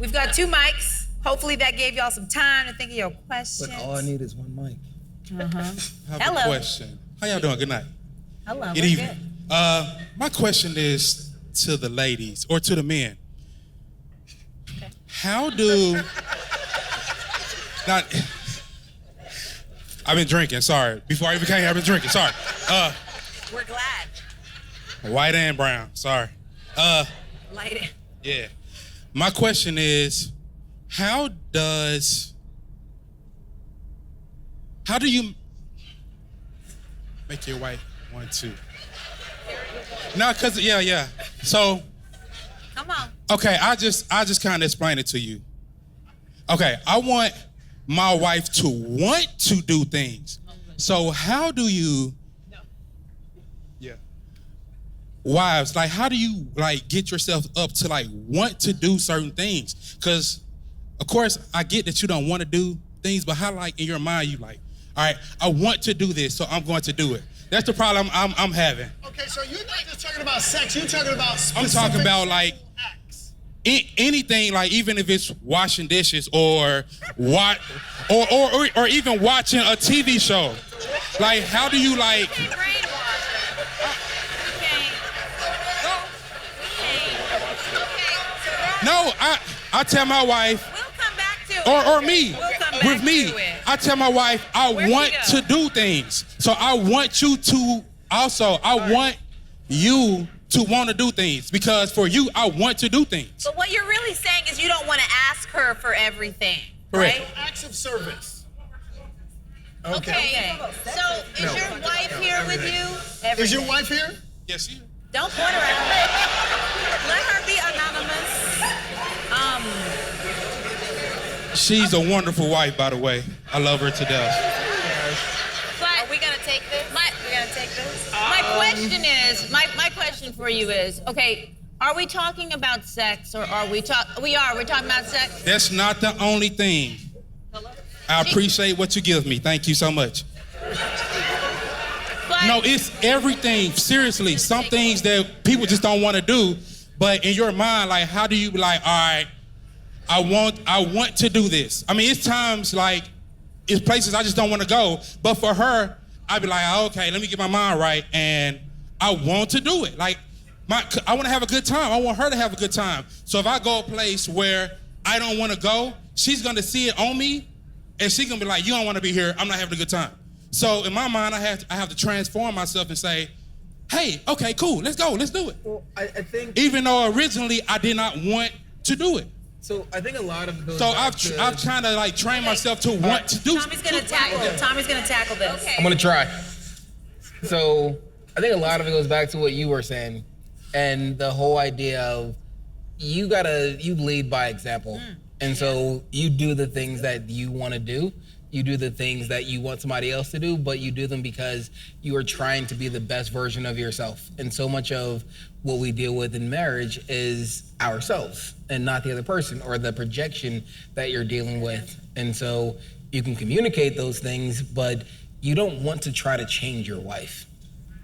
We've got 2 mics. Hopefully that gave y'all some time to think of your questions. But all I need is 1 mic. I have a question. How y'all doing? Good night. Hello. Good evening. My question is to the ladies or to the men. Okay. How do... Not... I've been drinking, sorry. Before I even came here, I've been drinking, sorry. We're glad. White and brown, sorry. Light it. Yeah. My question is, how do you make your wife 1, 2? No, cause yeah. So. Come on. Okay, I just kind of explain it to you. Okay, I want my wife to want to do things. So how do you? Yeah. Wives, like, how do you like get yourself up to like want to do certain things? Cause, of course, I get that you don't want to do things, but how like in your mind you like, all right, I want to do this, so I'm going to do it. That's the problem I'm having. Okay, so you're not just talking about sex, you're talking about specific I'm talking about like acts. anything, like even if it's washing dishes or or even watching a TV show. Like, how do you like? No, I tell my wife. We'll come back to it. Or me. We'll come back With me, to it. I tell my wife I want to do things. So I want you to also, I want you to want to do things, because for you, I want to do things. But what you're really saying is you don't want to ask her for everything, Correct. right? Acts of service. Okay. So is your wife here with you? Everything. Is your wife here? Yes, you. Don't point her out. Let her be anonymous. She's a wonderful wife, by the way. I love her to death. But are we gonna take this? We're gonna take this. My question is, my question for you is, okay, are we talking about sex or are we're talking about sex? That's not the only thing. I appreciate what you give me. Thank you so much. But, No, it's everything. Seriously, some things that people just don't want to do, but in your mind, like, how do you be like, all right, I want to do this. I mean, it's times like, it's places I just don't want to go, but for her, I'd be like, okay, let me get my mind right, and I want to do it. Like, I want to have a good time. I want her to have a good time. So if I go a place where I don't want to go, she's gonna see it on me, and she's gonna be like, you don't want to be here, I'm not having a good time. So in my mind, I have to transform myself and say, hey, okay, cool, let's go, let's do it. Well, I think... Even though originally I did not want to do it. So I think a lot of those... So I've kind of like trained myself to want to do. Tommy's gonna tackle this. Okay. I'm gonna try. So I think a lot of it goes back to what you were saying, and the whole idea of you lead by example. And so you do the things that you want to do. You do the things that you want somebody else to do, but you do them because you are trying to be the best version of yourself. And so much of what we deal with in marriage is ourselves and not the other person or the projection that you're dealing with. And so you can communicate those things, but you don't want to try to change your wife.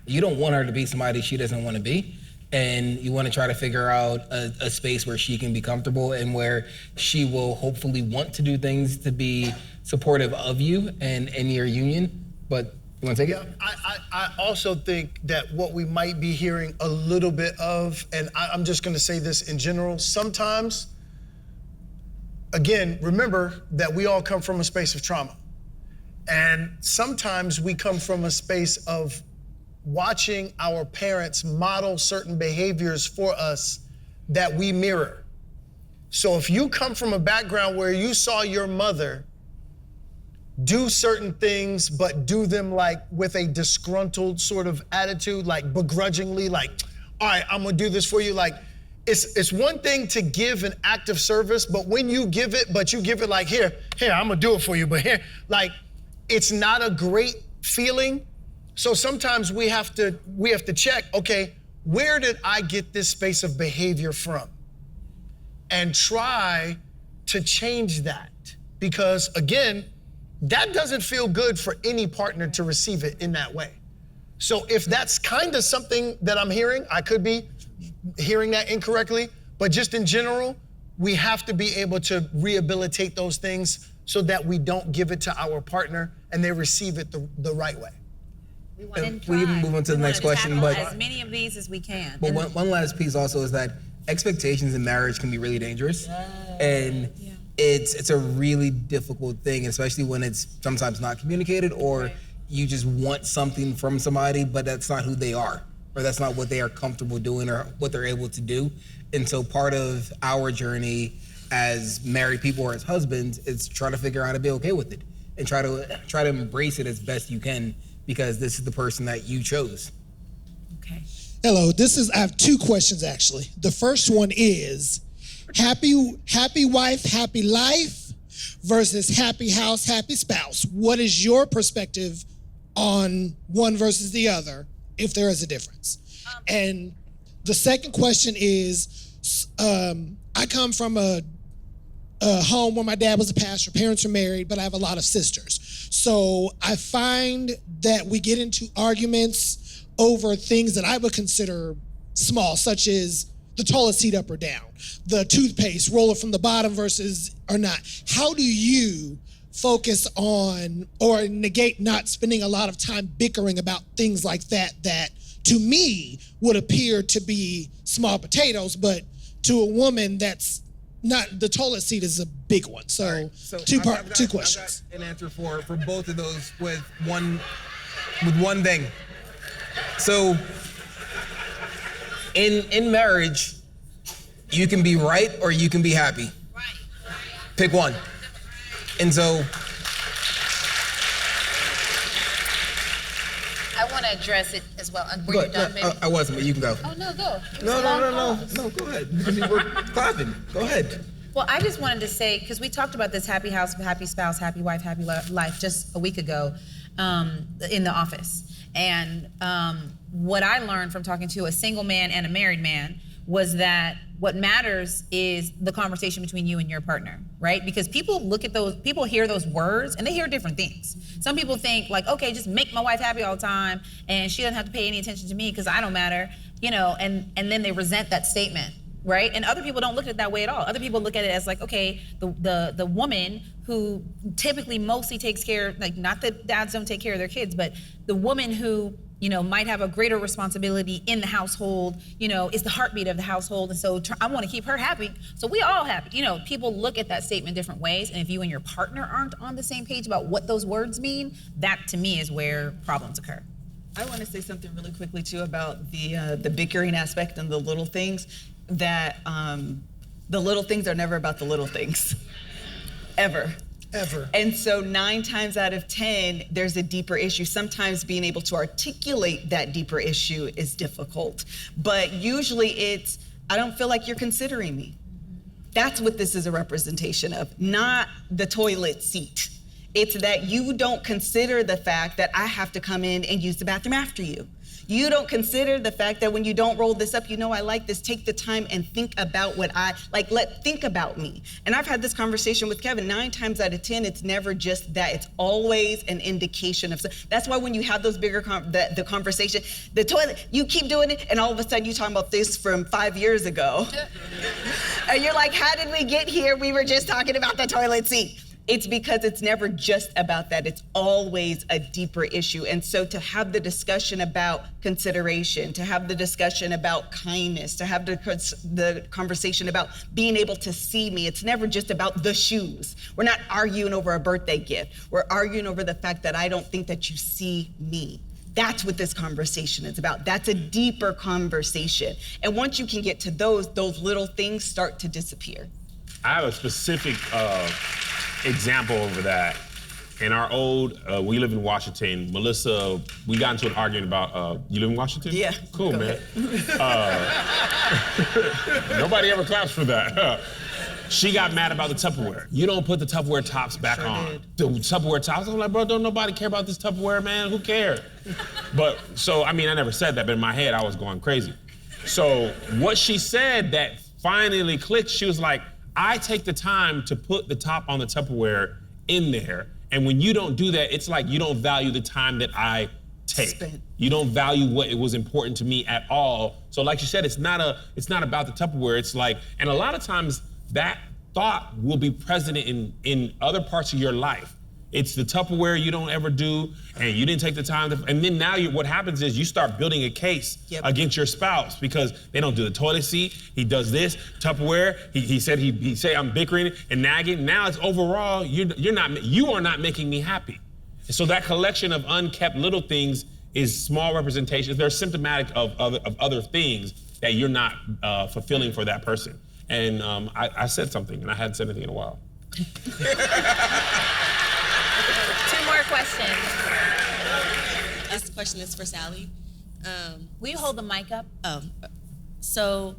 You don't want her to be somebody she doesn't want to be. And you want to try to figure out a space where she can be comfortable and where she will hopefully want to do things to be supportive of you and in your union. But you want to take it? I also think that what we might be hearing a little bit of, and I'm just going to say this in general, sometimes, again, remember that we all come from a space of trauma. And sometimes we come from a space of watching our parents model certain behaviors for us that we mirror. So if you come from a background where you saw your mother do certain things, but do them like with a disgruntled sort of attitude, like begrudgingly, like, all right, I'm gonna do this for you. Like, it's one thing to give an act of service, but when you give it, but you give it like, here, I'm gonna do it for you, but here, like, it's not a great feeling. So sometimes we have to check, okay, where did I get this space of behavior from? And try to change that. Because again, that doesn't feel good for any partner to receive it in that way. So if that's kind of something that I'm hearing, I could be hearing that incorrectly, but just in general, we have to be able to rehabilitate those things so that we don't give it to our partner and they receive it the right way. We want to We can move on to the next question, but as many of these as we can. But one last piece also is that expectations in marriage can be really dangerous, and it's a really difficult thing, especially when it's sometimes not communicated, or you just want something from somebody, but that's not who they are, or that's not what they are comfortable doing or what they're able to do. And so part of our journey as married people or as husbands is trying to figure out how to be okay with it and try to embrace it as best you can, because this is the person that you chose. Okay. Hello, I have two questions actually. The first one is happy wife, happy life versus happy house, happy spouse. What is your perspective on one versus the other, if there is a difference? And the second question is, I come from a home where my dad was a pastor, parents are married, but I have a lot of sisters. So I find that we get into arguments over things that I would consider small, such as the toilet seat up or down, the toothpaste, roll it from the bottom versus or not. How do you focus on or negate not spending a lot of time bickering about things like that to me would appear to be small potatoes, but to a woman that's not, the toilet seat is a big one. So, two questions. I've got an answer for both of those with one thing. So in marriage, you can be right or you can be happy. Right. Pick one. And so I want to address it as well. Were you done, baby? I wasn't, but you can go. Oh, no, go. No, go ahead. Because you were clapping. Go ahead. Well, I just wanted to say, because we talked about this happy house, happy spouse, happy wife, happy life just a week ago in the office. And what I learned from talking to a single man and a married man was that what matters is the conversation between you and your partner, right? Because people hear those words and they hear different things. Some people think like, okay, just make my wife happy all the time and she doesn't have to pay any attention to me because I don't matter, and then they resent that statement. Right? And other people don't look at it that way at all. Other people look at it as like, okay, the woman who typically mostly takes care, like not that dads don't take care of their kids, but the woman who, might have a greater responsibility in the household, is the heartbeat of the household. And so I want to keep her happy. So we all happy. People look at that statement different ways. And if you and your partner aren't on the same page about what those words mean, that to me is where problems occur. I want to say something really quickly too about the bickering aspect and the little things. That the little things are never about the little things, ever. And so 9 times out of 10, there's a deeper issue. Sometimes being able to articulate that deeper issue is difficult, but usually it's, I don't feel like you're considering me. That's what this is a representation of, not the toilet seat. It's that you don't consider the fact that I have to come in and use the bathroom after you. You don't consider the fact that when you don't roll this up, I like this, take the time and think about what think about me. And I've had this conversation with Kevin, 9 times out of 10, it's never just that, it's always an indication of, that's why when you have those bigger, the conversation, the toilet, you keep doing it, and all of a sudden you're talking about this from 5 years ago. And you're like, how did we get here? We were just talking about the toilet seat. It's because it's never just about that. It's always a deeper issue. And so to have the discussion about consideration, to have the discussion about kindness, to have the conversation about being able to see me, it's never just about the shoes. We're not arguing over a birthday gift. We're arguing over the fact that I don't think that you see me. That's what this conversation is about. That's a deeper conversation. And once you can get to those little things start to disappear. I have a specific example over that. In our old, we live in Washington. Melissa, we got into an argument about, you live in Washington? Yeah. Cool, man. Nobody ever claps for that. She got mad about the Tupperware. You don't put the Tupperware tops back on. The Tupperware tops, I'm like, bro, don't nobody care about this Tupperware, man. Who cares? I never said that, but in my head, I was going crazy. So what she said that finally clicked, she was like, I take the time to put the top on the Tupperware in there. And when you don't do that, it's like you don't value the time that I take. You don't value what it was important to me at all. So like you said, it's not about the Tupperware. It's like, and a lot of times that thought will be present in other parts of your life. It's the Tupperware you don't ever do, and you didn't take the time to, and then now what happens is you start building a case against your spouse because they don't do the toilet seat, he does this, Tupperware, he said I'm bickering and nagging. Now it's overall, you are not making me happy. And so that collection of unkept little things is small representations. They're symptomatic of other things that you're not fulfilling for that person. And I said something, and I hadn't said anything in a while. 2 more questions. This question is for Sally. Will you hold the mic up? So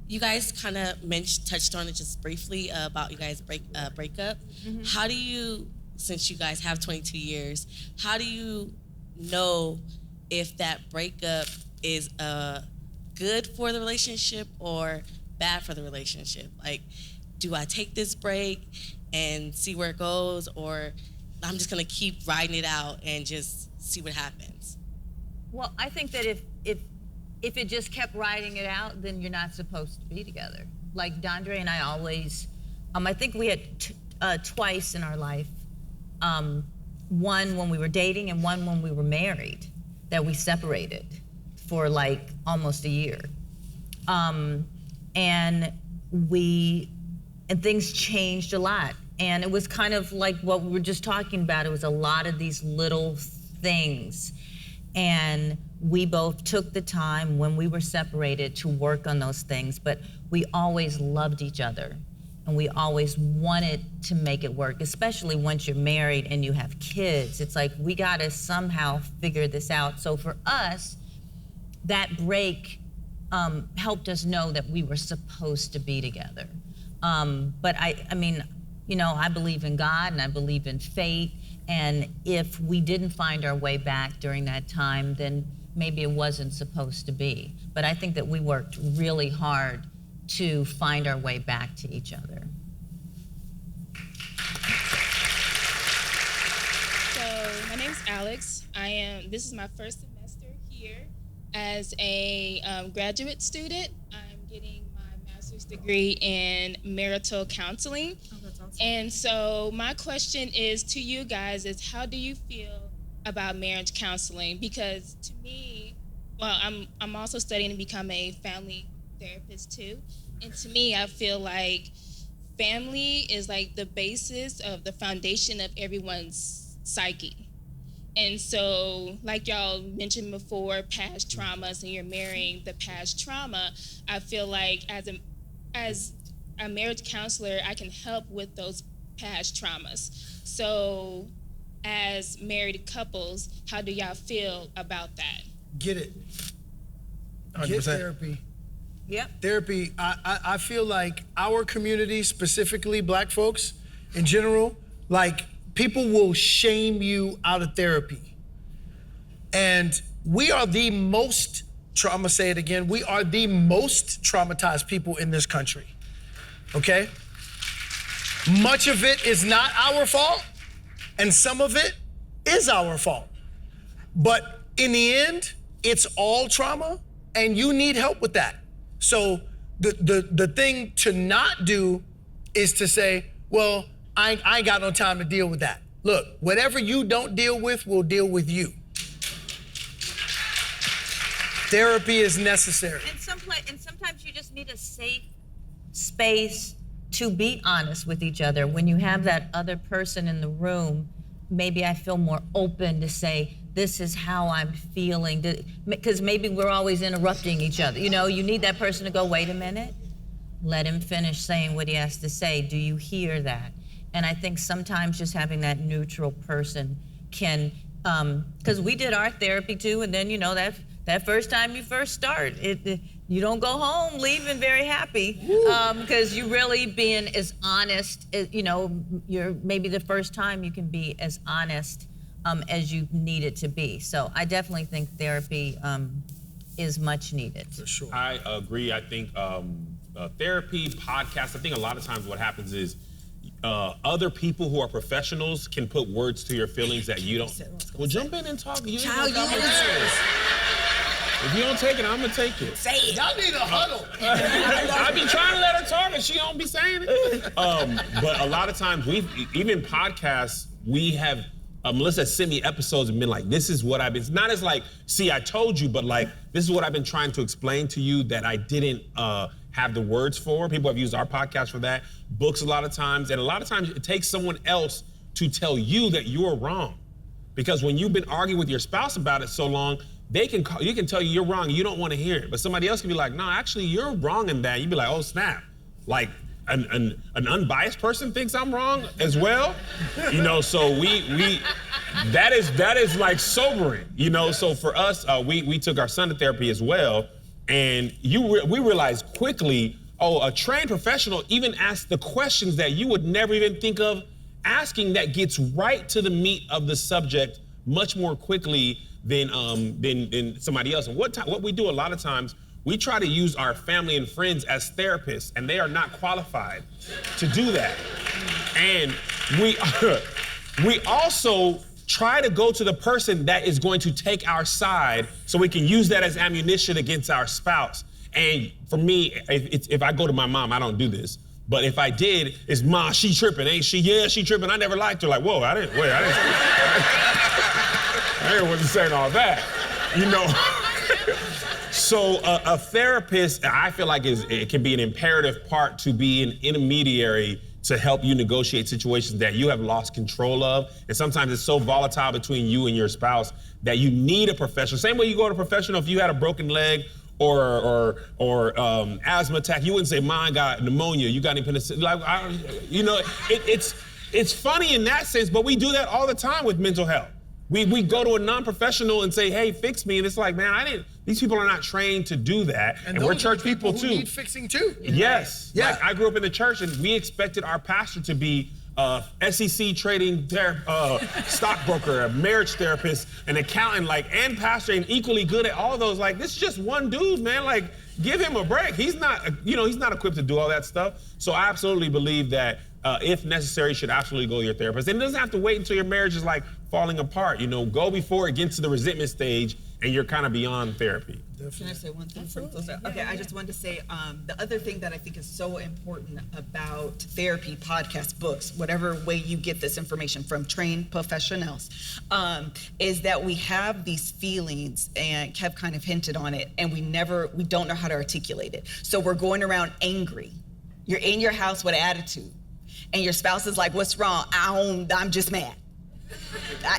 you guys kind of touched on it just briefly about you guys' breakup. Mm-hmm. How do you, since you guys have 22 years, how do you know if that breakup is good for the relationship or bad for the relationship? Like, do I take this break and see where it goes, or I'm just gonna keep riding it out and just see what happens? Well, I think that if it just kept riding it out, then you're not supposed to be together. Like Dondre and I always, I think we had twice in our life, one when we were dating and one when we were married, that we separated for like almost a year. And things changed a lot. And it was kind of like what we were just talking about. It was a lot of these little things. And we both took the time when we were separated to work on those things, but we always loved each other. And we always wanted to make it work, especially once you're married and you have kids. It's like, we gotta somehow figure this out. So for us, that break helped us know that we were supposed to be together. But I mean, you know, I believe in God and I believe in fate. And if we didn't find our way back during that time, then maybe it wasn't supposed to be. But I think that we worked really hard to find our way back to each other. So my name's Alex. This is my first semester here as a graduate student. I'm getting my master's degree in marital counseling. Oh, that's awesome. And so my question is to you guys is, how do you feel about marriage counseling? Because to me, well, I'm also studying to become a family therapist too. And to me, I feel like family is like the basis of the foundation of everyone's psyche. And so, like y'all mentioned before, past traumas, and you're marrying the past trauma, I feel like as a marriage counselor, I can help with those past traumas. So, as married couples, how do y'all feel about that? Get it. 100%. Get therapy. Yep. Therapy, I feel like our community, specifically Black folks in general, like, people will shame you out of therapy. And we are the most, I'm gonna say it again, we are the most traumatized people in this country, okay? Much of it is not our fault, and some of it is our fault. But in the end, it's all trauma, and you need help with that. So the thing to not do is to say, well, I ain't got no time to deal with that. Look, whatever you don't deal with will deal with you. Therapy is necessary. And sometimes you just need a safe space to be honest with each other. When you have that other person in the room, maybe I feel more open to say, this is how I'm feeling. Because maybe we're always interrupting each other. You know, you need that person to go, wait a minute. Let him finish saying what he has to say. Do you hear that? And I think sometimes just having that neutral person can, because we did our therapy too, and then, you know, that first time you first start, you don't go home leaving very happy, because you really being as honest, you know, you're maybe the first time you can be as honest as you need it to be. So I definitely think therapy is much needed. For sure. I agree. I think therapy, podcasts, I think a lot of times what happens is other people who are professionals can put words to your feelings that you don't. Well, jump in and talk. You Child, you If you don't take it, I'm gonna take it. Say it. Y'all need a huddle. I be trying to let her talk and she don't be saying it. But a lot of times, even podcasts, we have, Melissa sent me episodes and been like, this is what I've been, not as like, see, I told you, but like, this is what I've been trying to explain to you that I didn't have the words for. People have used our podcast for that. Books a lot of times, and a lot of times it takes someone else to tell you that you're wrong. Because when you've been arguing with your spouse about it so long, you can tell you you're wrong and you don't want to hear it. But somebody else can be like, no, actually you're wrong in that. You'd be like, oh snap. Like an unbiased person thinks I'm wrong as well. You know, so that is like sobering, you know? So for us, we took our son to therapy as well. And we realized quickly, a trained professional even asked the questions that you would never even think of asking, that gets right to the meat of the subject much more quickly than somebody else. And what we do a lot of times, we try to use our family and friends as therapists, and they are not qualified to do that. And we also try to go to the person that is going to take our side so we can use that as ammunition against our spouse. And for me, if I go to my mom, I don't do this. But if I did, it's Ma, she tripping, ain't she? Yeah, she tripping. I never liked her. Like, whoa, I wasn't saying all that, you know? So a therapist, I feel like it can be an imperative part to be an intermediary to help you negotiate situations that you have lost control of. And sometimes it's so volatile between you and your spouse that you need a professional. Same way you go to a professional if you had a broken leg or asthma attack. You wouldn't say, mine got pneumonia, you got any penicillin. Like, it's funny in that sense, but we do that all the time with mental health. We go to a non-professional and say, hey, fix me. And it's like, man, these people are not trained to do that. And we're church people too. Who need fixing too. Yes. Yeah. Like, I grew up in the church and we expected our pastor to be SEC trading stockbroker, a marriage therapist, an accountant, and pastor, and equally good at all those. Like, this is just one dude, man. Like, give him a break. He's not equipped to do all that stuff. So I absolutely believe that if necessary, you should absolutely go to your therapist. And it doesn't have to wait until your marriage is like falling apart. You know, go before it gets to the resentment stage and you're kind of beyond therapy. Can I say one thing before you close out? Okay, I just wanted to say the other thing that I think is so important about therapy, podcasts, books, whatever way you get this information from trained professionals, is that we have these feelings, and Kev kind of hinted on it, and we don't know how to articulate it. So we're going around angry. You're in your house with attitude, and your spouse is like, what's wrong? I'm just mad.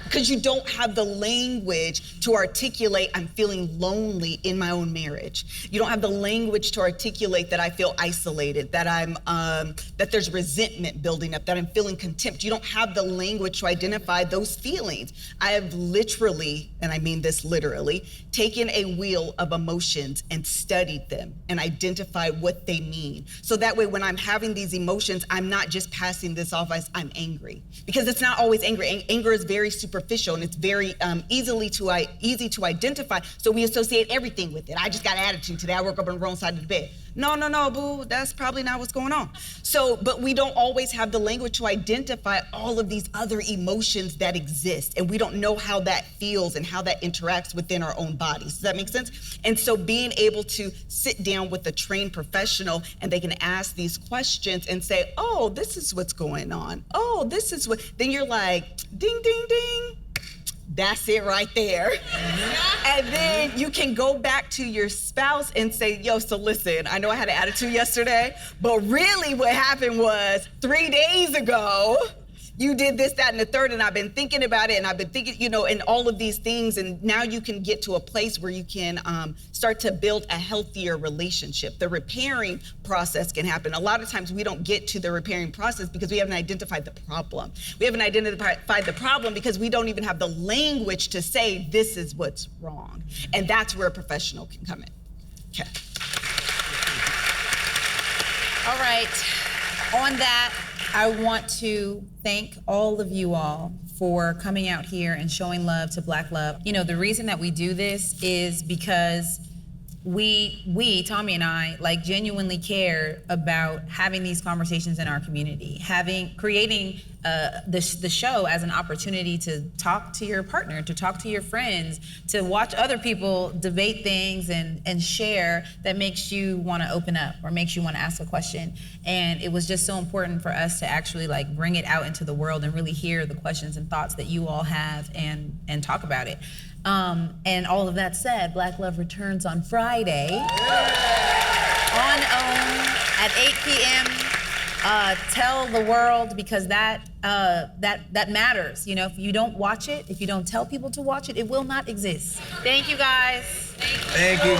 Because you don't have the language to articulate, I'm feeling lonely in my own marriage. You don't have the language to articulate that I feel isolated, that that there's resentment building up, that I'm feeling contempt. You don't have the language to identify those feelings. I have literally, and I mean this literally, taken a wheel of emotions and studied them and identified what they mean. So that way when I'm having these emotions, I'm not just passing this off as I'm angry. Because it's not always angry. Anger is very superficial and it's very easy to identify. So we associate everything with it. I just got an attitude today. I woke up on the wrong side of the bed. No, boo, that's probably not what's going on. So, but we don't always have the language to identify all of these other emotions that exist. And we don't know how that feels and how that interacts within our own bodies. Does that make sense? And so being able to sit down with a trained professional and they can ask these questions and say, oh, this is what's going on. Oh, this is what, then you're like, ding, ding, ding. That's it right there. And then you can go back to your spouse and say, yo, so listen, I know I had an attitude yesterday, but really what happened was 3 days ago, you did this, that, and the third, and I've been thinking about it, and I've been thinking, and all of these things, and now you can get to a place where you can start to build a healthier relationship. The repairing process can happen. A lot of times we don't get to the repairing process because we haven't identified the problem. We haven't identified the problem because we don't even have the language to say this is what's wrong. And that's where a professional can come in. Okay. All right. On that, I want to thank all of you all for coming out here and showing love to Black love. The reason that we do this is because we, Tommy and I, like genuinely care about having these conversations in our community, creating the show as an opportunity to talk to your partner, to talk to your friends, to watch other people debate things and share that makes you want to open up or makes you want to ask a question. And it was just so important for us to actually like bring it out into the world and really hear the questions and thoughts that you all have and talk about it. And all of that said, Black Love returns on Friday on OWN at 8 p.m. Tell the world, because that matters. You know, if you don't watch it, if you don't tell people to watch it, it will not exist. Thank you guys. Thank you.